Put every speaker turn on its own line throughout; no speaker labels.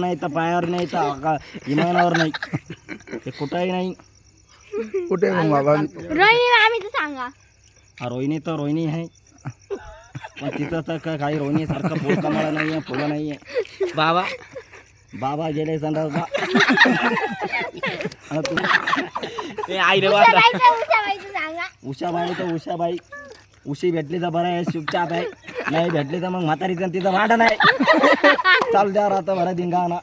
नाही तर पायावर नाही तर इमानावर नाही ते कुठंही नाही.
कुठे मग बाबा?
रोहिणी आम्ही तर सांगा.
रोहिणी तर रोहिणी आहे पण तिचं तर काही रोहिणी सारखं फुल कमाला नाहीये, फुलं नाहीये.
बाबा
बाबा गेले संडासला. आणि तू
आई रे
उषाबाईचं सांगा.
उषाबाई तर उषाबाई उशी भेटली तर बरं आहे, चुपचाप आहे. नाही भेटली तर मग म्हातारीचं तिचं भांडण आहे. चालू द्या राहतं बरं धिंगाणा.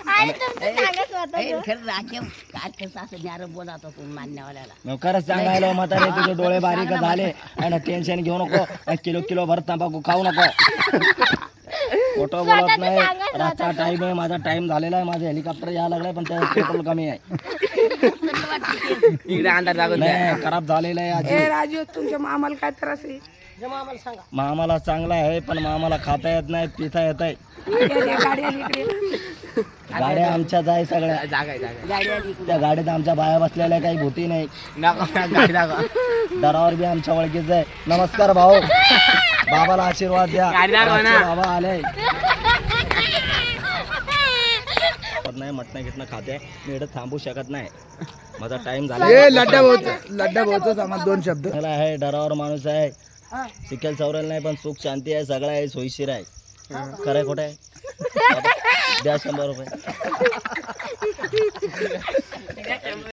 आणि तुमचं सांगा स्वतःचं.
मग खरंच सांगायला म्हातारे तुझे डोळे बारीक झाले आणि टेन्शन घेऊ नको आणि किलो भर तंबाखू खाऊ नको. खोटं बोलत नाही. रातचा टाइम आहे, माझा टाइम झालेला आहे. माझं हेलिकॉप्टर यायला लागलाय पण त्यात पेट्रोल कमी आहे.
इकडे अंधार लागून
नाही खराब झालेलं आहे आजी.
राजू तुमच्या मामाला काय त्रास आहे?
मामाला चांगला आहे पण मामाला खाता येत नाही, पिता येत आहे.
गाडी आली इकडे.
गाड्या आमच्याच आहे सगळ्या.
जागा आहे.
त्या गाडीत आमच्या बाया बसलेल्या काही भूती नाही.
गाडी दाखवा.
दरावर बी आमच्या ओळखीच आहे. नमस्कार भाऊ, बाबाला आशीर्वाद द्या.
गाडी दाखवा ना.
बाबा आले नाही. मटणं घेतणं खाते मी इकडे थांबू शकत नाही. माझा टाइम झाला.
लड्डा भाऊचं सांगा 2 शब्द.
मला आहे डरावर माणूस आहे. शिकेल सवरेल नाही पण सुख शांती आहे, सगळं आहे, सोयीशीर आहे. खरं खोटं आहे? द्या 100 रुपये.